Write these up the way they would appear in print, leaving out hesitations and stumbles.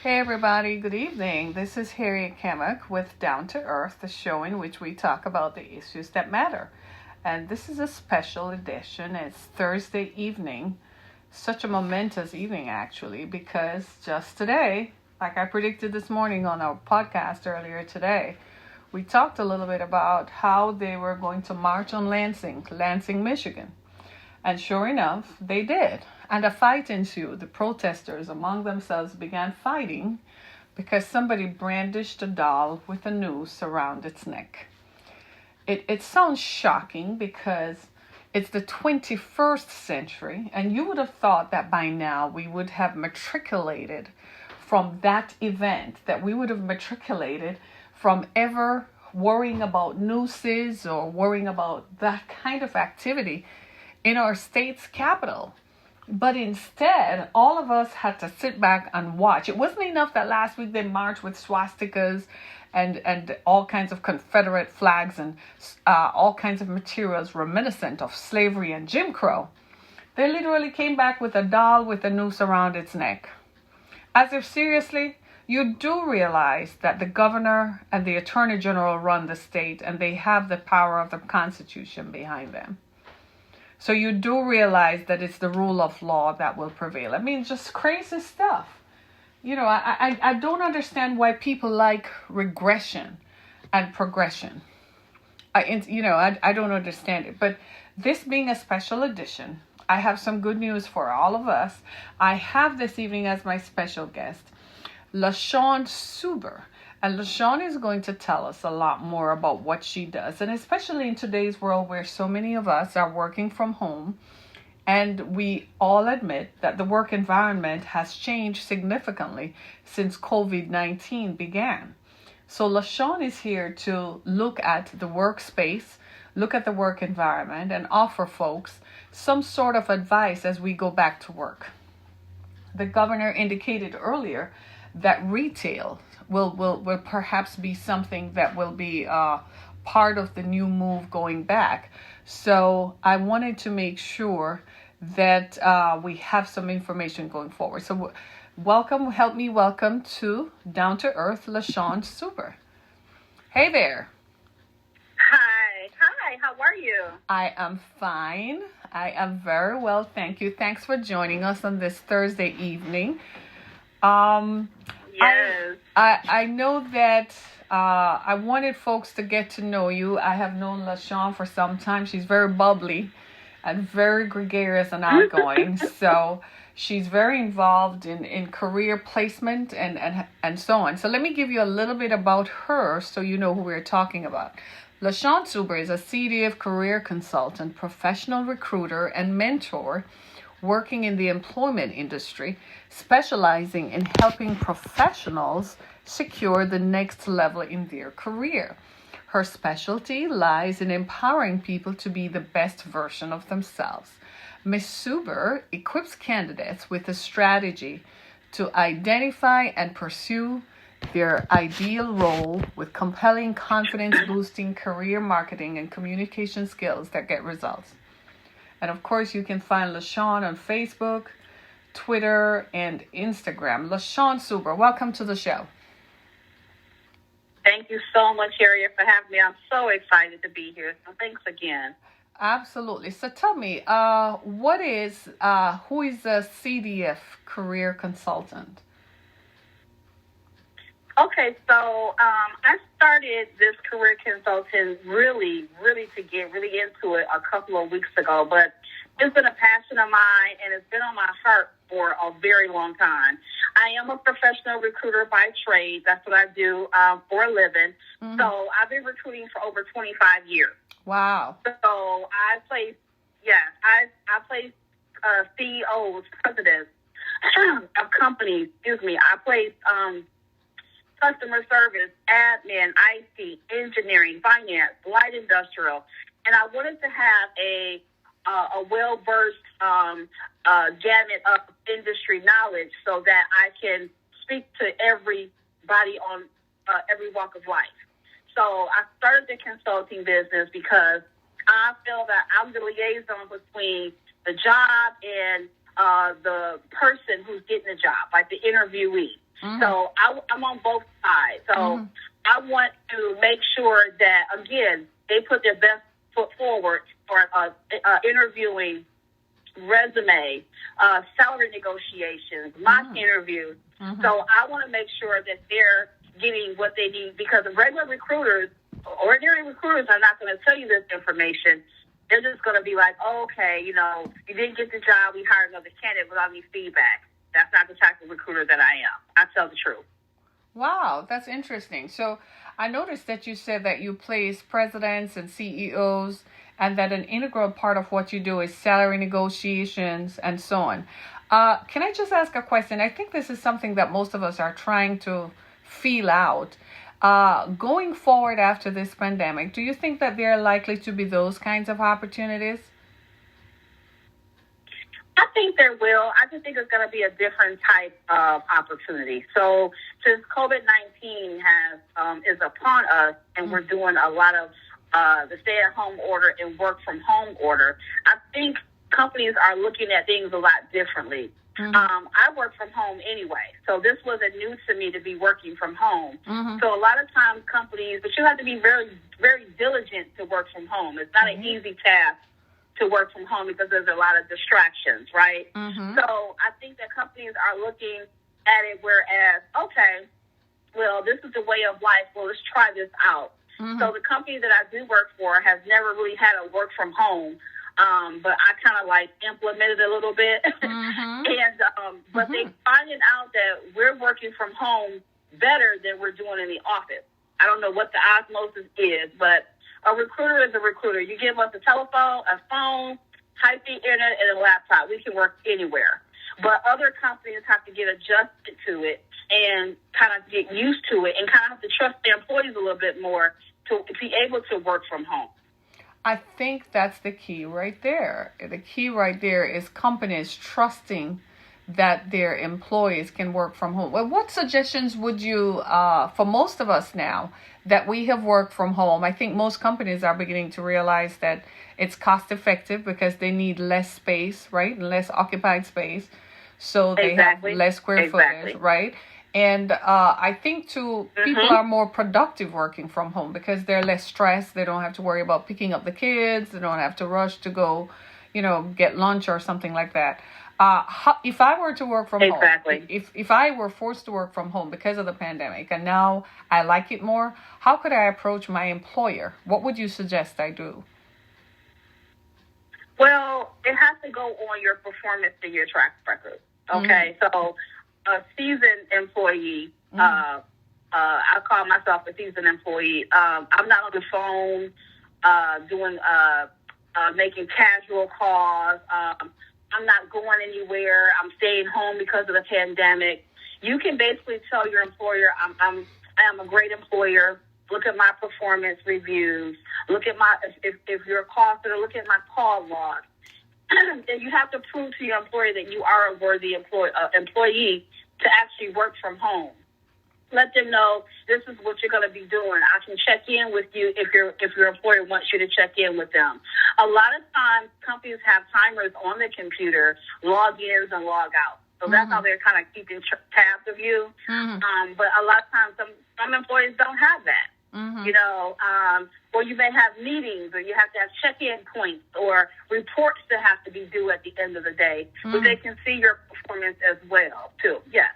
Hey everybody, good evening. This is Harriet Kamek with Down to Earth, the show in which we talk about the issues that matter. And this is a special edition. It's Thursday evening. Such a momentous evening actually, because just today, like I predicted this morning on our podcast earlier today, we talked a little bit about how they were going to march on Lansing, Michigan. And sure enough, they did. And a fight ensued. The protesters among themselves began fighting because somebody brandished a doll with a noose around its neck. It sounds shocking because it's the 21st century, and you would have thought that by now we would have matriculated from that event, that we would have matriculated from ever worrying about nooses or worrying about that kind of activity in our state's capital. But instead, all of us had to sit back and watch. It wasn't enough that last week they marched with swastikas and all kinds of Confederate flags and all kinds of materials reminiscent of slavery and Jim Crow. They literally came back with a doll with a noose around its neck. As if seriously, you do realize that the governor and the attorney general run the state and they have the power of the Constitution behind them. So you do realize that it's the rule of law that will prevail. I mean, just crazy stuff. You know, I don't understand why people like regression and progression. I don't understand it. But this being a special edition, I have some good news for all of us. I have this evening as my special guest, LaShaun Suber. And LaShaun is going to tell us a lot more about what she does. And especially in today's world where so many of us are working from home, and we all admit that the work environment has changed significantly since COVID-19 began. So LaShaun is here to look at the workspace, look at the work environment, and offer folks some sort of advice as we go back to work. The governor indicated earlier that retail will perhaps be something that will be part of the new move going back. So I wanted to make sure that we have some information going forward. So help me welcome to Down to Earth, LaShaun Suber. Hey there. Hi, how are you? I am fine. I am very well, thank you. Thanks for joining us on this Thursday evening. Yes. I know that I wanted folks to get to know you. I have known LaShaun for some time. She's very bubbly and very gregarious and outgoing. So she's very involved in career placement and so on. So let me give you a little bit about her so you know who we're talking about. LaShaun Suber is a CDF Career Consultant, professional recruiter, and mentor working in the employment industry, specializing in helping professionals secure the next level in their career. Her specialty lies in empowering people to be the best version of themselves. Ms. Suber equips candidates with a strategy to identify and pursue their ideal role with compelling, confidence-boosting career marketing and communication skills that get results. And of course, you can find LaShaun on Facebook, Twitter, and Instagram. LaShaun Suber, welcome to the show. Thank you so much, Harriet, for having me. I'm so excited to be here. So thanks again. Absolutely. So tell me, who is a CDF Career Consultant? Okay, so I started this career consulting really to get really into it a couple of weeks ago, but it's been a passion of mine and it's been on my heart for a very long time. I am a professional recruiter by trade. That's what I do for a living. Mm-hmm. So I've been recruiting for over 25 years. Wow. So I place CEOs, presidents of companies. I place customer service, admin, IT, engineering, finance, light industrial, and I wanted to have a well-versed gamut of industry knowledge so that I can speak to everybody on every walk of life. So I started the consulting business because I feel that I'm the liaison between the job and the person who's getting the job, like the interviewee. Mm-hmm. So I'm on both sides. So mm-hmm. I want to make sure that, again, they put their best foot forward for interviewing, resume, salary negotiations, mock interviews. Mm-hmm. So I want to make sure that they're getting what they need, because regular recruiters, ordinary recruiters, are not going to tell you this information. They're just going to be like, oh, okay, you didn't get the job, we hired another candidate without any feedback. That's not the type of recruiter that I am. I tell the truth. Wow, that's interesting. So I noticed that you said that you place presidents and CEOs, and that an integral part of what you do is salary negotiations and so on. Can I just ask a question? I think this is something that most of us are trying to feel out. Going forward after this pandemic, do you think that there are likely to be those kinds of opportunities? I think there will. I just think it's going to be a different type of opportunity. So since COVID-19 is upon us, and we're doing a lot of the stay-at-home order and work-from-home order, I think companies are looking at things a lot differently. Mm-hmm. I work from home anyway, so this wasn't new to me to be working from home. Mm-hmm. So a lot of times companies, but you have to be very, very diligent to work from home. It's not mm-hmm. an easy task to work from home because there's a lot of distractions, right? Mm-hmm. So I think that companies are looking at it whereas, okay, well, this is the way of life. Well, let's try this out. Mm-hmm. So the company that I do work for has never really had a work from home. But I kind of like implemented a little bit. Mm-hmm. But mm-hmm. they finding out that we're working from home better than we're doing in the office. I don't know what the osmosis is, but a recruiter is a recruiter. You give us a telephone, a phone, high-speed internet, and a laptop. We can work anywhere. But other companies have to get adjusted to it and kind of get used to it and kind of have to trust their employees a little bit more to be able to work from home. I think that's the key right there. The key right there is companies trusting that their employees can work from home. Well, what suggestions would you, for most of us now that we have worked from home, I think most companies are beginning to realize that it's cost effective because they need less space, right? Less occupied space. So they exactly. have less square footage, right? And I think, too, people mm-hmm. are more productive working from home because they're less stressed. They don't have to worry about picking up the kids. They don't have to rush to go, get lunch or something like that. If I were to work from exactly. home, if I were forced to work from home because of the pandemic and now I like it more, how could I approach my employer? What would you suggest I do? Well, it has to go on your performance and your track record. Okay, mm-hmm. So a seasoned employee, mm-hmm. I call myself a seasoned employee. I'm not on the phone making casual calls. I'm not going anywhere. I'm staying home because of the pandemic. You can basically tell your employer, I am a great employer. Look at my performance reviews. Look at if you're a call center, look at my call log. And you have to prove to your employer that you are a worthy employee to actually work from home. Let them know this is what you're going to be doing. I can check in with you if your employer wants you to check in with them. A lot of times, companies have timers on the computer, logins and log out. So that's mm-hmm. how they're kind of keeping tabs of you. Mm-hmm. But a lot of times, some employees don't have that. Mm-hmm. Or you may have meetings, or you have to have check-in points or reports that have to be due at the end of the day, mm-hmm. so they can see your performance as well, too. Yes.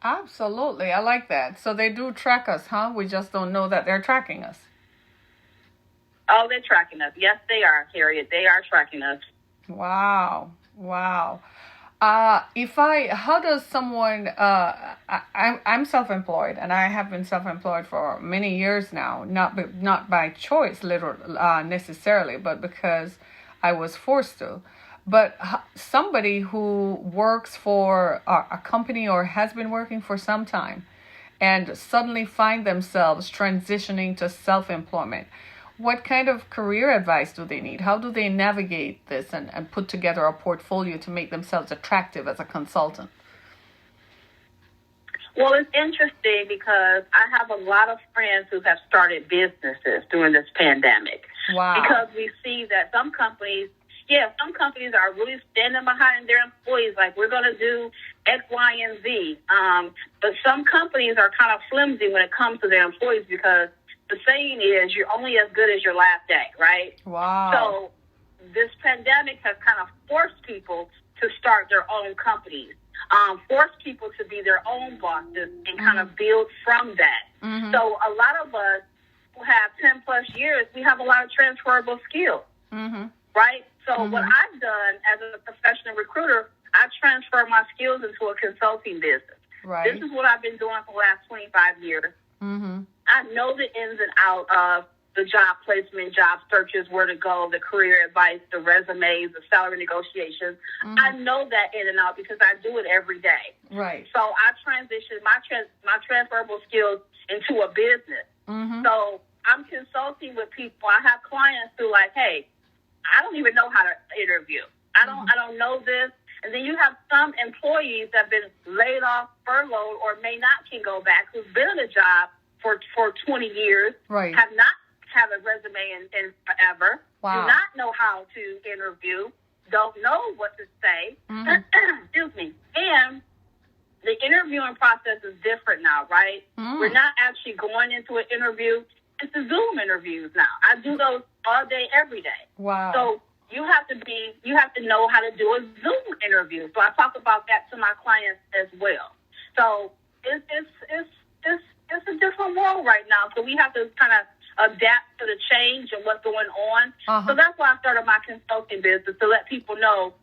Absolutely. I like that. So they do track us, huh? We just don't know that they're tracking us. Oh, they're tracking us. Yes, they are, Harriet. They are tracking us. Wow. How does someone, I'm self-employed, and I have been self-employed for many years now, not by choice, necessarily, but because I was forced to. But somebody who works for a company or has been working for some time and suddenly find themselves transitioning to self-employment, what kind of career advice do they need? How do they navigate this and put together a portfolio to make themselves attractive as a consultant? Well, it's interesting because I have a lot of friends who have started businesses during this pandemic. Wow. Because we see that some companies, some companies are really standing behind their employees, like we're going to do X, Y, and Z. But some companies are kind of flimsy when it comes to their employees because the saying is you're only as good as your last day, right? Wow. So this pandemic has kind of forced people to start their own companies, forced people to be their own bosses and kind of build from that. So a lot of us who have 10 plus years, we have a lot of transferable skills, right? So what I've done as a professional recruiter, I transfer my skills into a consulting business. Right. This is what I've been doing for the last 25 years. I know the ins and outs of the job placement, job searches, where to go, the career advice, the resumes, the salary negotiations. I know that in and out because I do it every day. Right. So I transitioned my transferable skills into a business. So I'm consulting with people. I have clients who like, hey, I don't even know how to interview. I don't know this. And then you have some employees that have been laid off, furloughed, or may not can go back, who's been in a job for 20 years, right. have not have a resume in forever, wow. do not know how to interview, don't know what to say, excuse me. And the interviewing process is different now, right? We're not actually going into an interview. It's the Zoom interviews now. I do those all day, every day. Wow. So you have to know how to do a Zoom interview. So I talk about that to my clients as well. So it's a different world right now. So we have to kind of adapt to the change and what's going on. So that's why I started my consulting business, to let people know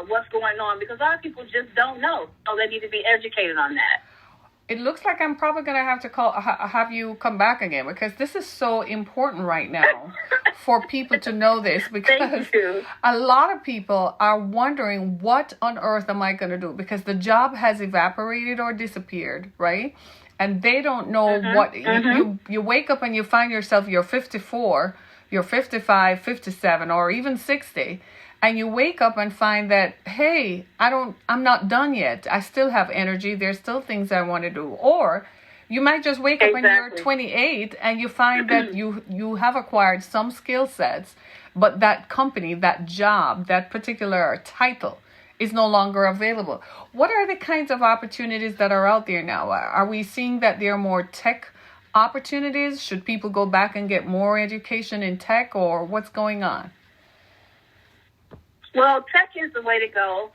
what's going on, because a lot of people just don't know. So they need to be educated on that. It looks like I'm probably going to have to have you come back again, because this is so important right now for people to know this, because a lot of people are wondering, what on earth am I going to do? Because the job has evaporated or disappeared, right? And they don't know what you wake up and you find yourself, you're 54, you're 55, 57, or even 60. And you wake up and find that, hey, I'm not done yet. I still have energy. There's still things I want to do. Or you might just wake up and you're 28 and you find that you have acquired some skill sets, but that company, that job, that particular title is no longer available. What are the kinds of opportunities that are out there now? Are we seeing that there are more tech opportunities? Should people go back and get more education in tech, or what's going on? Well, tech is the way to go.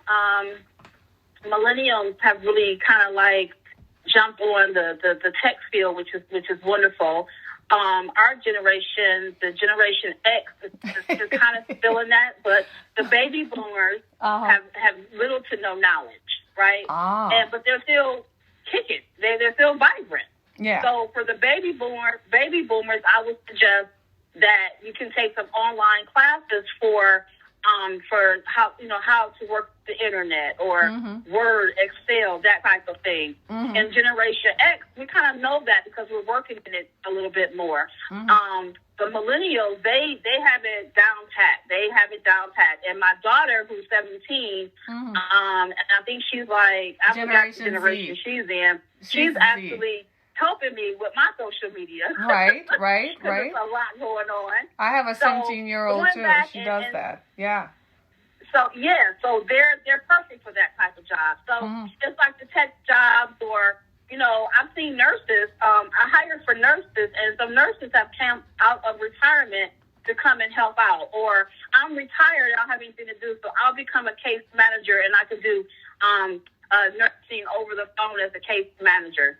Millennials have really kind of like jumped on the tech field, which is wonderful. Our generation, the Generation X, is kind of still in that, but the baby boomers have little to no knowledge, right? But they're still kicking. They're still vibrant. Yeah. So for the baby boomers, I would suggest that you can take some online classes for how to work the internet, or Word, Excel, that type of thing. And Generation X, we kind of know that because we're working in it a little bit more. The millennials, they have it down pat. They have it down pat. And my daughter, who's 17, and I think she's like, I forgot the generation she's in. She's actually helping me with my social media. Right. There's a lot going on. I have a 17-year-old too. She does that. Yeah. So they're perfect for that type of job. So just like the tech jobs, or I've seen nurses. I hired for nurses, and some nurses have come out of retirement to come and help out. Or I'm retired, I don't have anything to do, so I'll become a case manager, and I can do nursing over the phone as a case manager.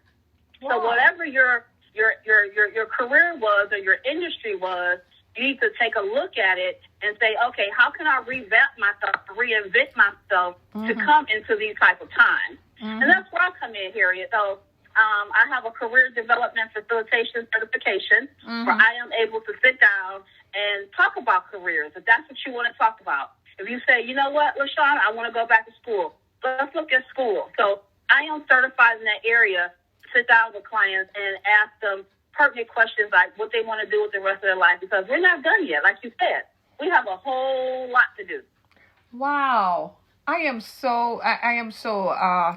So whatever your career was or your industry was, you need to take a look at it and say, okay, how can I reinvent myself to come into these type of times? And that's where I come in, Harriet. So I have a career development facilitation certification where I am able to sit down and talk about careers, if that's what you want to talk about. If you say, you know what, LaShaun, I want to go back to school, let's look at school. So I am certified in that area. Sit down with clients and ask them pertinent questions like what they want to do with the rest of their life, because we're not done yet. Like you said, we have a whole lot to do. Wow. I am so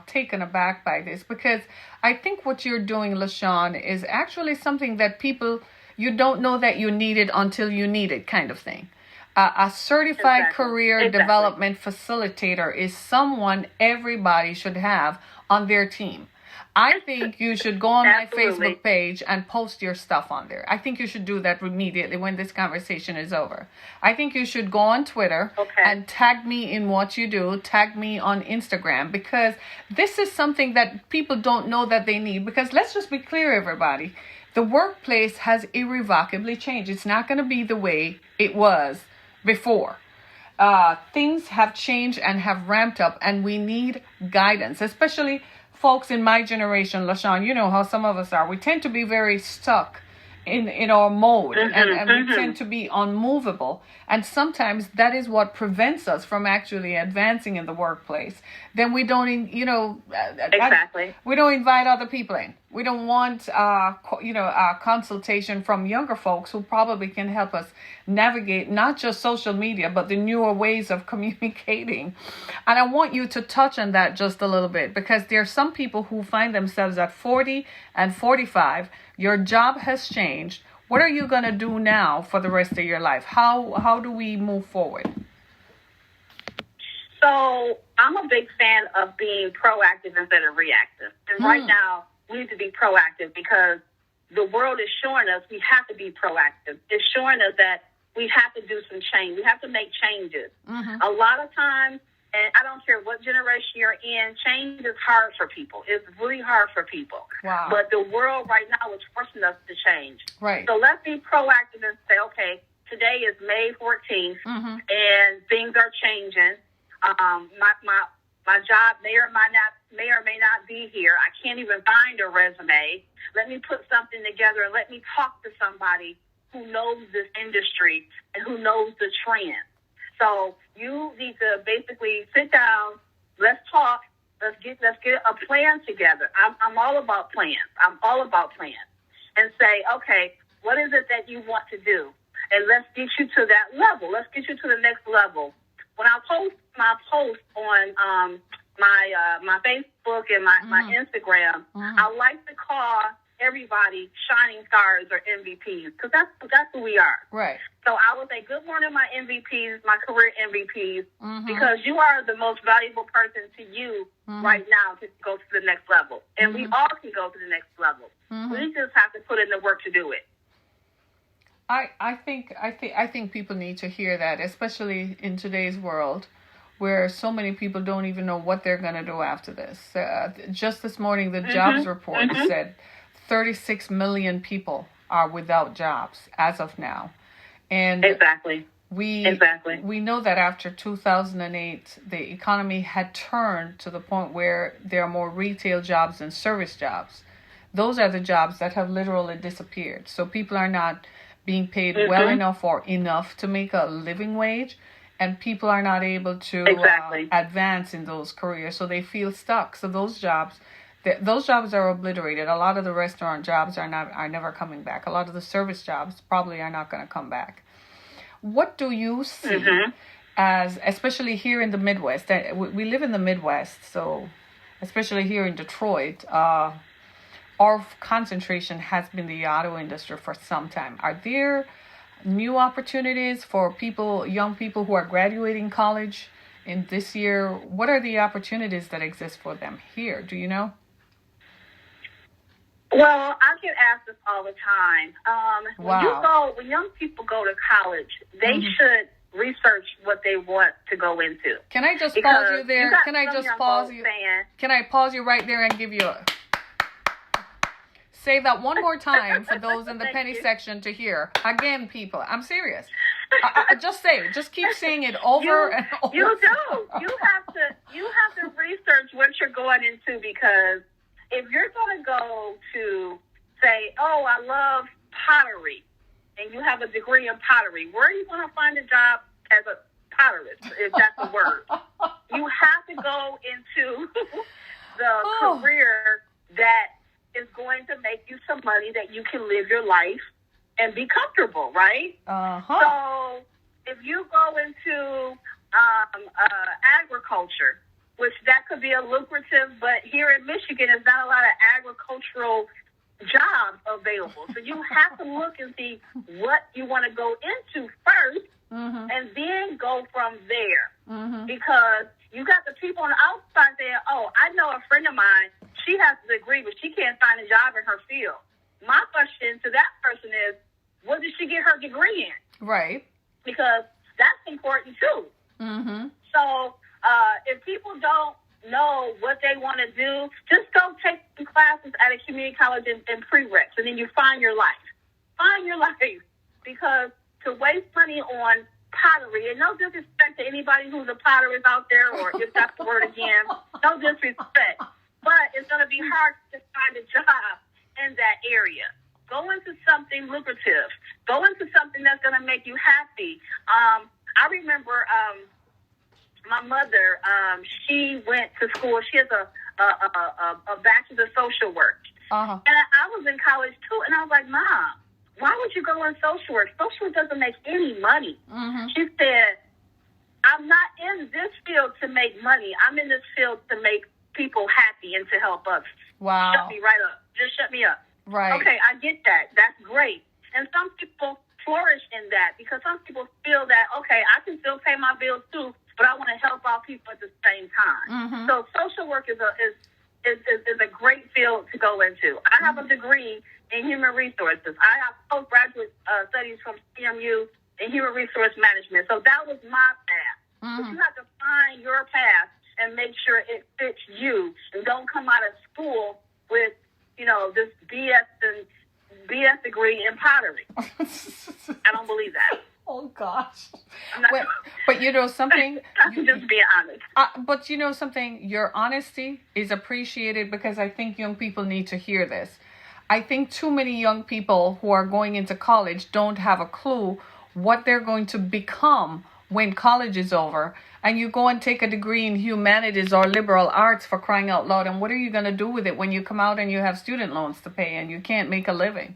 taken aback by this, because I think what you're doing, LaShaun, is actually something that people, you don't know that you need it until you need it, kind of thing. A certified career development facilitator is someone everybody should have on their team. I think you should go on my Facebook page and post your stuff on there. I think you should do that immediately when this conversation is over. I think you should go on Twitter and tag me in what you do, tag me on Instagram, because this is something that people don't know that they need. Because let's just be clear, everybody. The workplace has irrevocably changed. It's not going to be the way it was before. Things have changed and have ramped up, and we need guidance, especially folks in my generation. LaShaun, you know how some of us are. We tend to be very stuck in our mode, and we tend to be unmovable. And sometimes that is what prevents us from actually advancing in the workplace. Then we don't, we don't invite other people in. We don't want, a consultation from younger folks who probably can help us navigate not just social media, but the newer ways of communicating. And I want you to touch on that just a little bit, because there are some people who find themselves at 40 and 45. Your job has changed. What are you going to do now for the rest of your life? How do we move forward? So I'm a big fan of being proactive instead of reactive. And right now, we need to be proactive, because the world is showing us we have to be proactive. It's showing us that we have to do some change. We have to make changes. A lot of times, and I don't care what generation you're in, change is hard for people. It's really hard for people. Wow. But the world right now is forcing us to change. Right. So let's be proactive and say, okay, today is May 14th, and things are changing. My job may or may not be here. I can't even find a resume. Let me put something together and let me talk to somebody who knows this industry and who knows the trend. So you need to basically sit down. Let's talk. Let's get a plan together. I'm all about plans. And say, okay, what is it that you want to do? And let's get you to that level. Let's get you to the next level. When I post my post on my Facebook and my Instagram, I like to call everybody shining stars or MVPs, because that's who we are. Right. So I would say, good morning, my MVPs, my career MVPs, because you are the most valuable person to you right now to go to the next level. And we all can go to the next level. We just have to put in the work to do it. I think people need to hear that, especially in today's world, where so many people don't even know what they're going to do after this. Just this morning, the jobs report said 36 million people are without jobs as of now. And we know that after 2008, the economy had turned to the point where there are more retail jobs than service jobs. Those are the jobs that have literally disappeared. So people are not being paid well enough or enough to make a living wage, and people are not able to advance in those careers, so they feel stuck. So those jobs are obliterated. A lot of the restaurant jobs are never coming back. A lot of the service jobs probably are not going to come back. What do you see as, especially here in the Midwest? We live in the Midwest, so especially here in Detroit, our concentration has been the auto industry for some time. Are there new opportunities for young people who are graduating college in this year? What are the opportunities that exist for them here? Do you know? Well, I get asked this all the time. When young people go to college, they should research what they want to go into. Can I just pause you there? Can I pause you right there and give you a... Say that one more time for those in the penny section to hear. Again, people, I'm serious. Just keep saying it over and over. You do. You have to research what you're going into, because if you're going to go to say, oh, I love pottery, and you have a degree in pottery, where are you going to find a job as a potterist, if that's a word? You have to go into the career that is going to make you some money that you can live your life and be comfortable, right? So if you go into agriculture, which that could be a lucrative, but here in Michigan, there's not a lot of agricultural jobs available. So you have to look and see what you want to go into first and then go from there. Mm-hmm. Because you got the people on the outside saying, oh, I know a friend of mine, she has a degree, but she can't find a job in her field. My question to that person is, what did she get her degree in? Right. Because that's important too. Mm-hmm. So if people don't know what they want to do, just go take some classes at a community college in prereqs, and then you find your life. Find your life. Because to waste money on pottery, and no disrespect to anybody who's a potterist out there, or if that's the word again, no disrespect, but it's going to be hard to find a job in that area. Go into something lucrative. Go into something that's going to make you happy. I remember my mother, she went to school. She has a bachelor's of social work. Uh-huh. And I was in college too, and I was like, Mom, why would you go in social work? Social work doesn't make any money. Mm-hmm. She said, I'm not in this field to make money. I'm in this field to make people happy and to help others. Wow. Shut me right up. Just shut me up. Right. Okay, I get that. That's great. And some people flourish in that because some people feel that, okay, I can still pay my bills too, but I want to help out people at the same time. Mm-hmm. So social work is a great field to go into. I have a degree in human resources. I have postgraduate studies from CMU in human resource management. So that was my path. Mm-hmm. But you have to find your path and make sure it fits you, and don't come out of school with, this BS degree in pottery. I don't believe that. Oh gosh. But Something. I'm just being honest. But something. Your honesty is appreciated because I think young people need to hear this. I think too many young people who are going into college don't have a clue what they're going to become when college is over. And you go and take a degree in humanities or liberal arts, for crying out loud. And what are you going to do with it when you come out and you have student loans to pay and you can't make a living?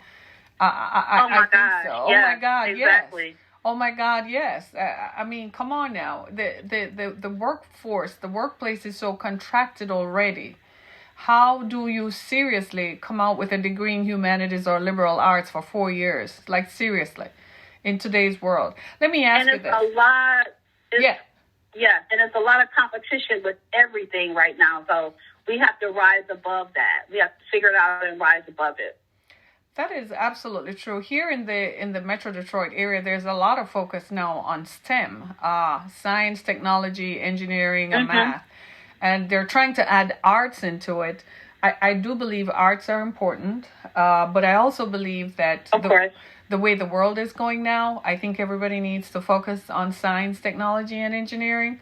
I think so. Yes, oh my God, exactly. Yes. Oh my God, yes. I mean, come on now. The workforce, the workplace is so contracted already. How do you seriously come out with a degree in humanities or liberal arts for 4 years? Like, seriously, in today's world. Let me ask you this. And it's a lot. Yeah, and it's a lot of competition with everything right now. So we have to rise above that. We have to figure it out and rise above it. That is absolutely true. Here in the Metro Detroit area, there's a lot of focus now on STEM, science, technology, engineering, and math. And they're trying to add arts into it. I do believe arts are important, but I also believe that the way the world is going now, I think everybody needs to focus on science, technology, and engineering.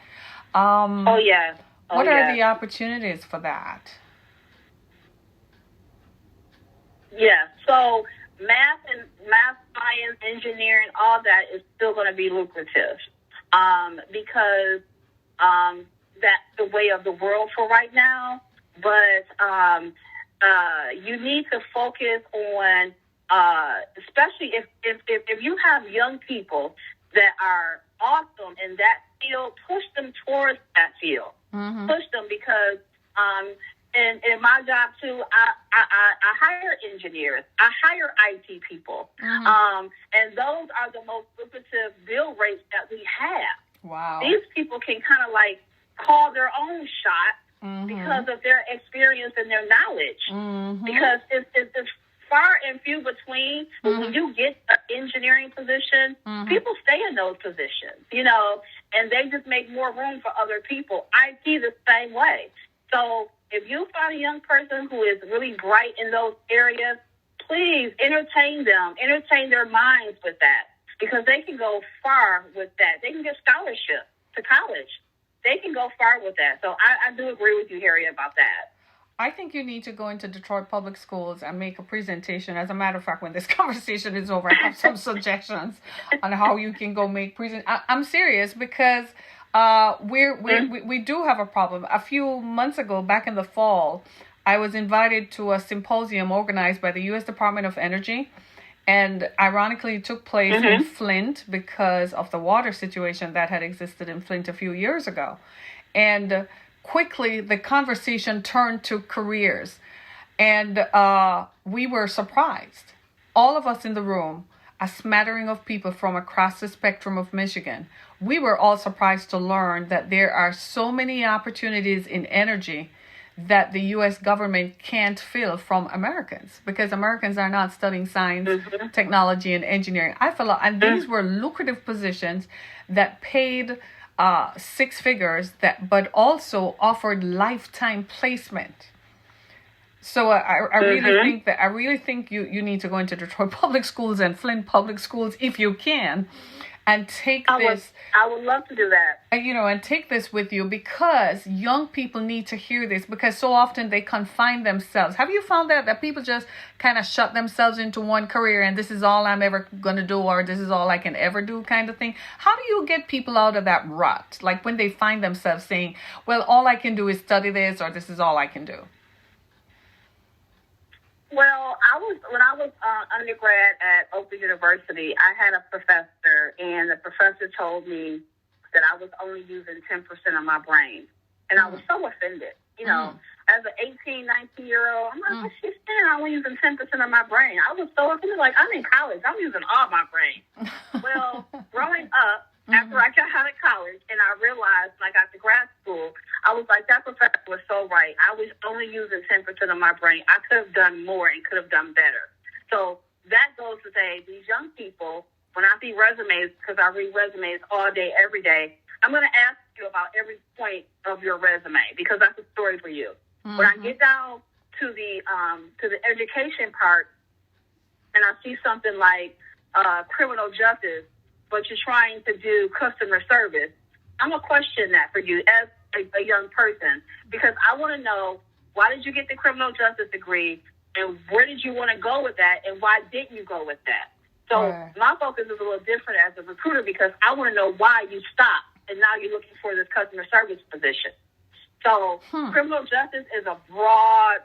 What are the opportunities for that? Yeah, so math, science, engineering, all that is still going to be lucrative because that's the way of the world for right now. But you need to focus on, especially if you have young people that are awesome in that field, push them towards that field. Mm-hmm. Push them because in my job too, I hire engineers. I hire IT people. Mm-hmm. And those are the most lucrative bill rates that we have. Wow. These people can kind of like call their own shot because of their experience and their knowledge. Mm-hmm. Because it's far and few between. But when you get an engineering position, people stay in those positions, and they just make more room for other people. IT the same way. So if you find a young person who is really bright in those areas, please entertain them, entertain their minds with that, because they can go far with that. They can get scholarship to college. They can go far with that. So I do agree with you, Harriet, about that. I think you need to go into Detroit Public Schools and make a presentation. As a matter of fact, when this conversation is over, I have some suggestions on how you can go make I'm serious, because we do have a problem. A few months ago, back in the fall, I was invited to a symposium organized by the U.S. Department of Energy, and ironically it took place in Flint because of the water situation that had existed in Flint a few years ago. And quickly the conversation turned to careers, and we were surprised. All of us in the room, a smattering of people from across the spectrum of Michigan. We were all surprised to learn that there are so many opportunities in energy that the U.S. government can't fill from Americans, because Americans are not studying science, technology, and engineering. And these were lucrative positions that paid six figures, but also offered lifetime placement. So I really think you need to go into Detroit public schools and Flint public schools if you can, and take this. I would love to do that. And take this with you, because young people need to hear this, because so often they confine themselves. Have you found that people just kind of shut themselves into one career, and this is all I'm ever going to do, or this is all I can ever do kind of thing? How do you get people out of that rut? Like when they find themselves saying, well, all I can do is study this, or this is all I can do. Well, when I was undergrad at Oakland University, I had a professor, and the professor told me that I was only using 10% of my brain. And I was so offended. As an 18, 19-year-old, I'm like, she's saying I'm only using 10% of my brain. I was so offended. Like, I'm in college. I'm using all my brain. Well, growing up, after I got out of college and I realized when I got to grad school, I was like, that professor was so right. I was only using 10% of my brain. I could have done more and could have done better. So that goes to say, these young people, when I see resumes, because I read resumes all day, every day, I'm going to ask you about every point of your resume, because that's a story for you. When I get down to the education part and I see something like criminal justice, but you're trying to do customer service, I'm going to question that for you as a young person, because I want to know, why did you get the criminal justice degree, and where did you want to go with that, and why didn't you go with that? So my focus is a little different as a recruiter, because I want to know why you stopped and now you're looking for this customer service position. So criminal justice is a broad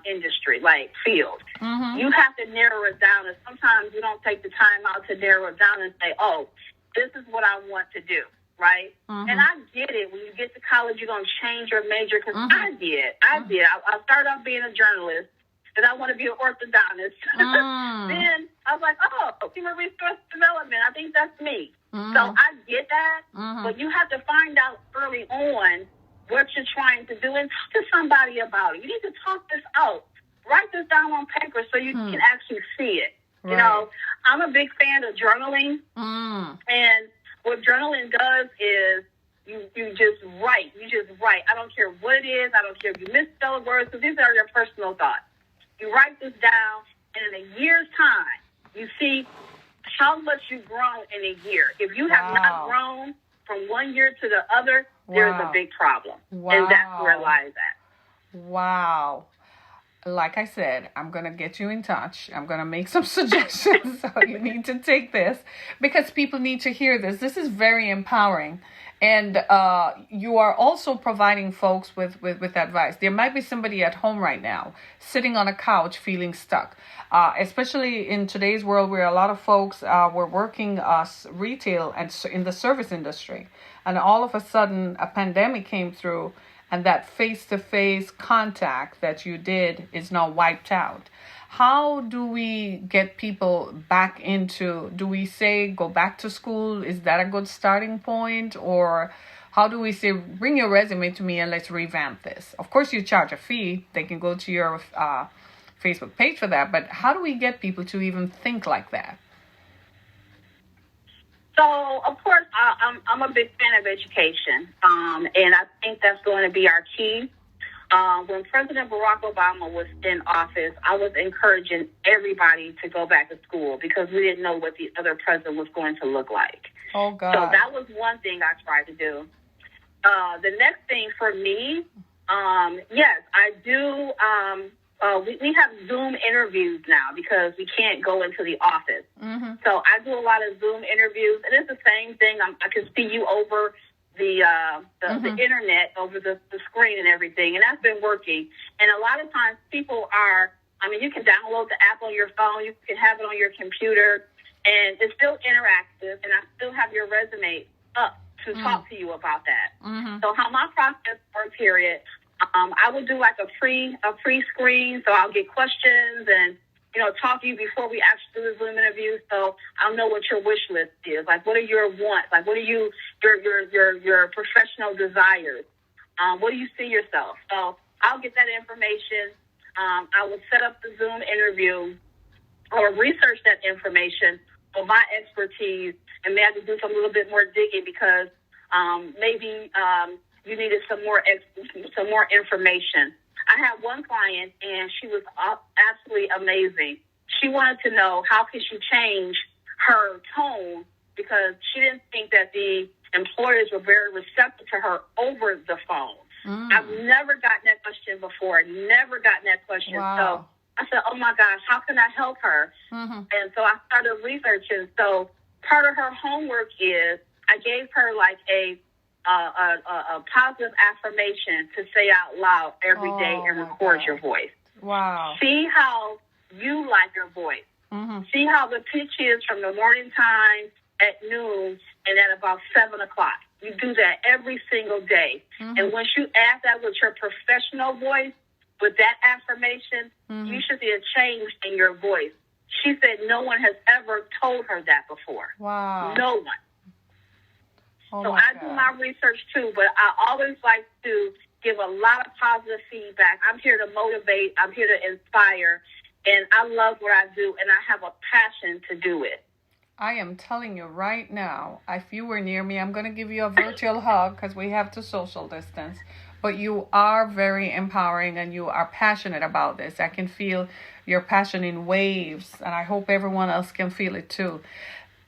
industry, like field. You have to narrow it down, and sometimes you don't take the time out to narrow it down and say, oh, this is what I want to do, right? And I get it. When you get to college, you're going to change your major, because I did. I started off being a journalist, and I want to be an orthodontist. Then I was like, oh, human resource development, I think that's me. So I get that, but you have to find out early on what you're trying to do and talk to somebody about it. You need to talk this out. Write this down on paper so you can actually see it. Right. I'm a big fan of journaling. And what journaling does is you just write. You just write. I don't care what it is. I don't care if you misspell words, because these are your personal thoughts. You write this down, and in a year's time, you see how much you've grown in a year. If you have not grown from one year to the other, there's a big problem. And that's where it lies at. Wow. Like I said, I'm going to get you in touch. I'm going to make some suggestions. So you need to take this, because people need to hear this. This is very empowering. And you are also providing folks with advice. There might be somebody at home right now sitting on a couch feeling stuck, especially in today's world where a lot of folks were working retail and in the service industry. And all of a sudden, a pandemic came through, and that face-to-face contact that you did is now wiped out. How do we get people back into, do we say go back to school? Is that a good starting point? Or how do we say, bring your resume to me and let's revamp this? Of course, you charge a fee. They can go to your Facebook page for that. But how do we get people to even think like that? So, of course, I'm a big fan of education, and I think that's going to be our key. When President Barack Obama was in office, I was encouraging everybody to go back to school, because we didn't know what the other president was going to look like. Oh, God. So that was one thing I tried to do. The next thing for me, yes, I do. We have Zoom interviews now, because we can't go into the office. So I do a lot of Zoom interviews, and it's the same thing. I can see you over the internet, over the screen and everything, and that's been working. And a lot of times people you can download the app on your phone, you can have it on your computer, and it's still interactive, and I still have your resume up to talk to you about that. So how my process works here is, I would do like a pre-screen, so I'll get questions, and talk to you before we actually do the Zoom interview, so I'll know what your wish list is. Like, what are your wants? Like, what are your professional desires? What do you see yourself? So I'll get that information. I will set up the Zoom interview or research that information for my expertise, and may I have to do some little bit more digging because maybe you needed some more information. I had one client, and she was absolutely amazing. She wanted to know how could she change her tone because she didn't think that the employers were very receptive to her over the phone. I've never gotten that question before, never gotten that question. Wow. So I said, oh, my gosh, how can I help her? And so I started researching. So part of her homework is I gave her like a positive affirmation to say out loud every day and record your voice. Wow. See how you like your voice. See how the pitch is from the morning time, at noon, and at about 7 o'clock. You do that every single day. And once you add that with your professional voice, with that affirmation, you should see a change in your voice. She said no one has ever told her that before. Wow. No one. So I do my research too, but I always like to give a lot of positive feedback. I'm here to motivate. I'm here to inspire. And I love what I do, and I have a passion to do it. I am telling you right now, if you were near me, I'm going to give you a virtual hug because we have to social distance. But you are very empowering, and you are passionate about this. I can feel your passion in waves, and I hope everyone else can feel it too.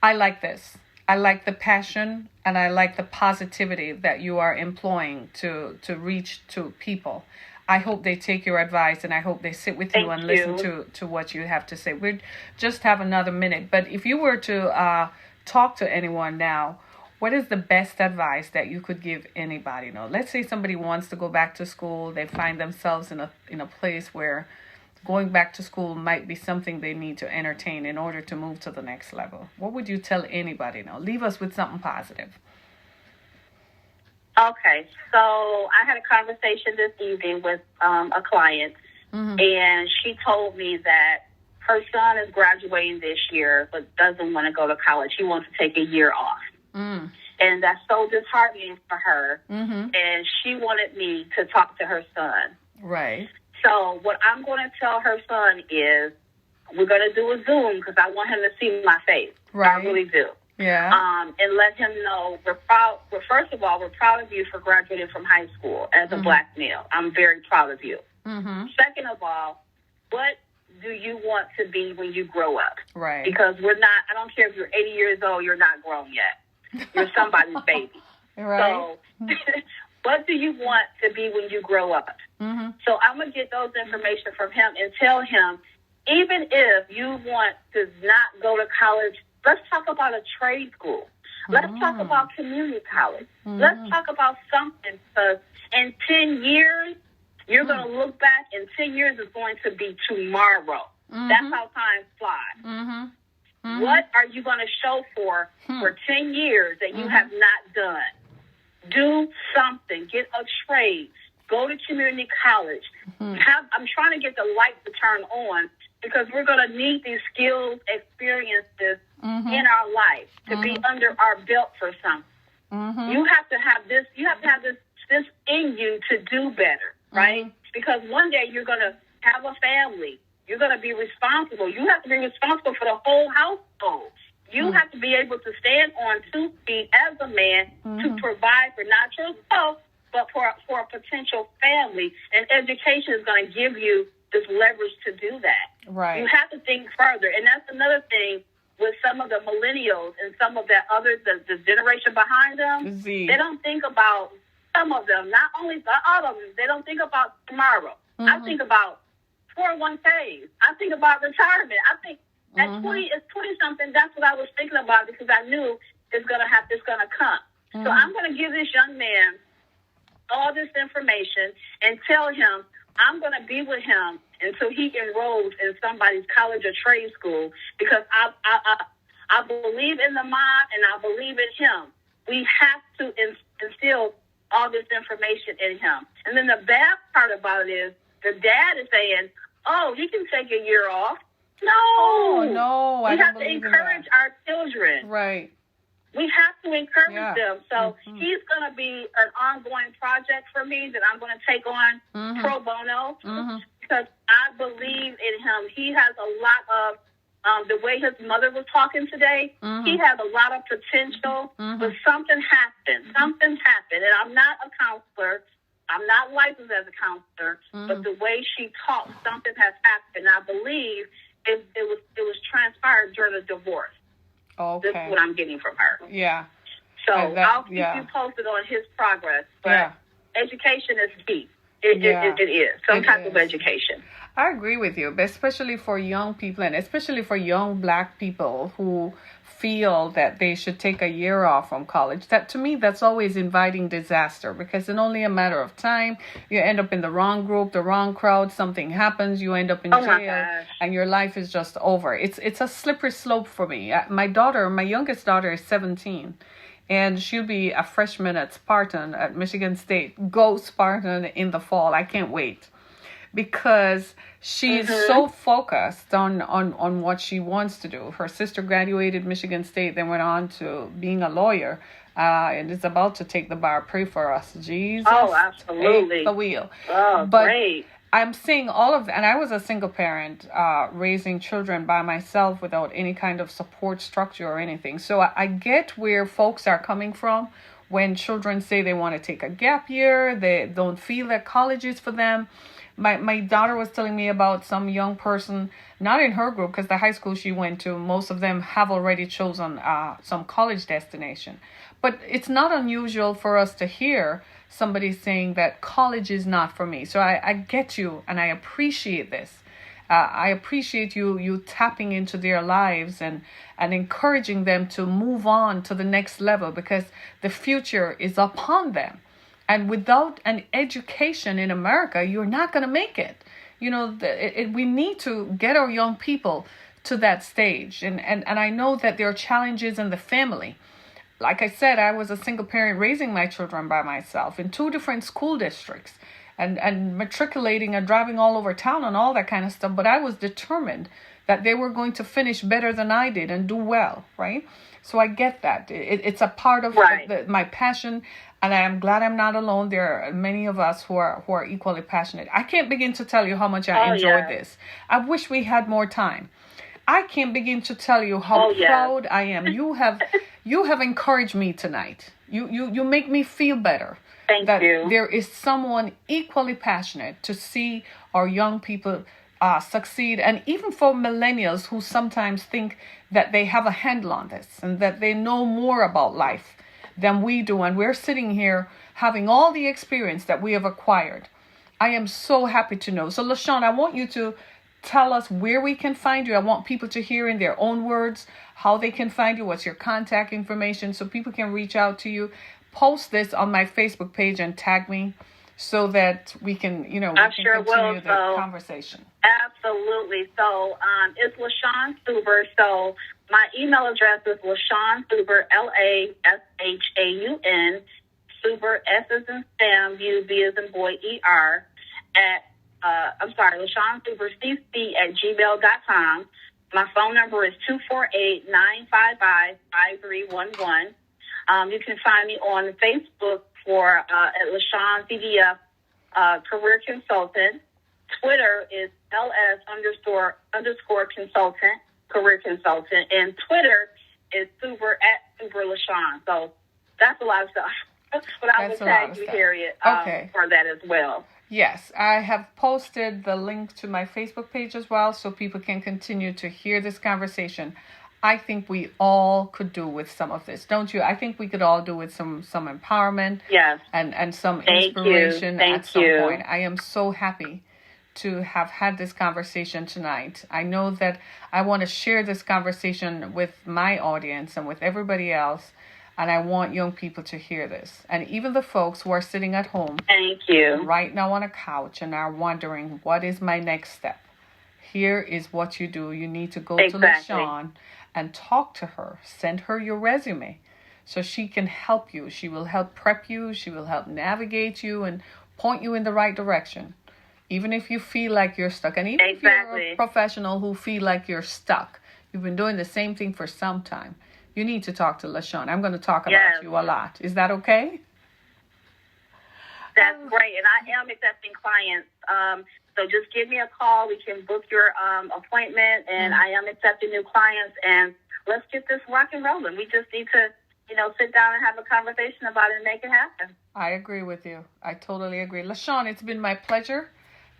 I like this. I like the passion, and I like the positivity that you are employing to reach to people. I hope they take your advice, and I hope they sit with you and listen to what you have to say. We just have another minute, but if you were to talk to anyone now, what is the best advice that you could give anybody? Let's say somebody wants to go back to school. They find themselves in a place where going back to school might be something they need to entertain in order to move to the next level. What would you tell anybody now? Leave us with something positive. Okay, so I had a conversation this evening with a client, and she told me that her son is graduating this year but doesn't want to go to college. He wants to take a year off. And that's so disheartening for her, and she wanted me to talk to her son. Right. So what I'm going to tell her son is we're going to do a Zoom because I want him to see my face. Right. I really do. Yeah. And let him know we're proud. Well, first of all, we're proud of you for graduating from high school as a black male. I'm very proud of you. Second of all, what do you want to be when you grow up? Right. Because I don't care if you're 80 years old, you're not grown yet. You're somebody's baby. Right. So what do you want to be when you grow up? So I'm going to get those information from him and tell him, even if you want to not go to college, let's talk about a trade school. Let's talk about community college. Let's talk about something, because in 10 years, you're going to look back, and 10 years is going to be tomorrow. That's how time flies. What are you going to show for 10 years that you have not done? Do something. Get a trade. Go to community college. I'm trying to get the light to turn on, because we're going to need these skills, experiences in our life to be under our belt for something. You have to have this. You have to have this in you to do better, right? Because one day you're going to have a family. You're going to be responsible. You have to be responsible for the whole household. You have to be able to stand on 2 feet as a man to provide for not yourself, but for a potential family. And education is going to give you this leverage to do that. Right. You have to think further. And that's another thing with some of the millennials and some of that others, the generation behind them. They don't think about, some of them, not only all of them, they don't think about tomorrow. I think about 401ks. I think about retirement. I think at 20-something, that's what I was thinking about, because I knew it's going to come. So I'm going to give this young man all this information and tell him I'm going to be with him until he enrolls in somebody's college or trade school, because I believe in the mind and I believe in him. We have to instill all this information in him. And then the bad part about it is the dad is saying, oh, he can take a year off. No. Oh, no. We have to encourage our children. Right. We have to encourage them. So Mm-hmm. he's going to be an ongoing project for me that I'm going to take on pro bono because I believe in him. He has a lot of, the way his mother was talking today, he has a lot of potential, but something happened. Something happened. And I'm not a counselor. I'm not licensed as a counselor, but the way she talks, something has happened. I believe it was transpired during the divorce. Okay. This is what I'm getting from her. Yeah. So I'll keep you posted on his progress. But education is key. It is. Some type of education. I agree with you, but especially for young people and especially for young Black people who feel that they should take a year off from college. That to me, that's always inviting disaster because in only a matter of time, you end up in the wrong group, the wrong crowd, something happens, you end up in jail, and your life is just over. It's a slippery slope for me. My youngest daughter is 17. And she'll be a freshman at Spartan at Michigan State. Go Spartan in the fall. I can't wait. Because she's so focused on what she wants to do. Her sister graduated Michigan State, then went on to being a lawyer, and is about to take the bar. Pray for us, Jesus. Oh, absolutely. Take the wheel. Oh, but great. I'm seeing all of, and I was a single parent, raising children by myself without any kind of support structure or anything. So I get where folks are coming from when children say they want to take a gap year, they don't feel that college is for them. My daughter was telling me about some young person, not in her group, because the high school she went to, most of them have already chosen some college destination. But it's not unusual for us to hear somebody saying that college is not for me. So I get you, and I appreciate this. I appreciate you tapping into their lives and encouraging them to move on to the next level because the future is upon them. And without an education in America, you're not going to make it. You know, we need to get our young people to that stage. And I know that there are challenges in the family. Like I said, I was a single parent raising my children by myself in 2 different school districts and matriculating and driving all over town and all that kind of stuff. But I was determined that they were going to finish better than I did and do well, right? So I get that. It's a part of my passion. And I am glad I'm not alone. There are many of us who are equally passionate. I can't begin to tell you how much I enjoyed this. I wish we had more time. I can't begin to tell you how proud I am. You have encouraged me tonight. You make me feel better. Thank you. There is someone equally passionate to see our young people succeed, and even for millennials who sometimes think that they have a handle on this and that they know more about life than we do, and we're sitting here having all the experience that we have acquired. I am so happy to know. So LaShaun, I want you to tell us where we can find you. I want people to hear in their own words how they can find you, what's your contact information so people can reach out to you. Post this on my Facebook page and tag me so that we can, continue the conversation. Absolutely. So it's LaShaun Suber. So my email address is LaShaun Suber, LaShaun, Suber, S as in Sam, U, B as in boy, ER, LaShaun Suber, CC at gmail.com. My phone number is 248-955-5311. You can find me on Facebook at LaShaun CDF Career Consultant. Twitter is LS__ consultant, career consultant, and Twitter is Suber at Suber LaShaun. So that's a lot of stuff. But I will tag you, Harriet, for that as well. Yes, I have posted the link to my Facebook page as well so people can continue to hear this conversation. I think we all could do with some of this, don't you? I think we could all do with some empowerment and some inspiration at some point. I am so happy to have had this conversation tonight. I know that I want to share this conversation with my audience and with everybody else, and I want young people to hear this. And even the folks who are sitting at home right now on a couch and are wondering, what is my next step? Here is what you do. You need to go to LaShaun and talk to her. Send her your resume so she can help you. She will help prep you. She will help navigate you and point you in the right direction. even if you feel like you're stuck. And even if you're Exactly. a professional who feel like you're stuck, you've been doing the same thing for some time, you need to talk to LaShaun. I'm going to talk about Yes. you a lot. Is that okay? That's great. And I am accepting clients. So just give me a call. We can book your appointment. And I am accepting new clients. And let's get this rock and rolling. We just need to, sit down and have a conversation about it and make it happen. I agree with you. I totally agree. LaShaun, it's been my pleasure.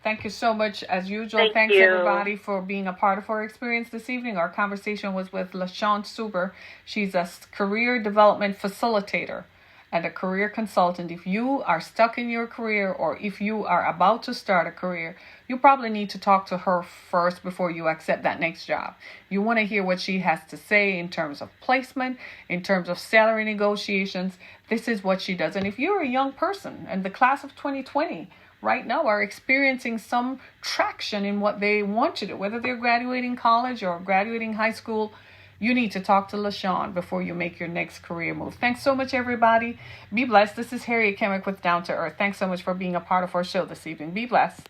Thank you so much, as usual. Thanks, everybody, for being a part of our experience this evening. Our conversation was with LaShaun Suber. She's a career development facilitator and a career consultant. If you are stuck in your career, or if you are about to start a career, you probably need to talk to her first before you accept that next job. You want to hear what she has to say in terms of placement, in terms of salary negotiations. This is what she does. And if you're a young person, and the class of 2020 right now are experiencing some traction in what they want to do, whether they're graduating college or graduating high school, you need to talk to LaShaun before you make your next career move. Thanks so much, everybody. Be blessed. This is Harriet Kemick with Down to Earth. Thanks so much for being a part of our show this evening. Be blessed.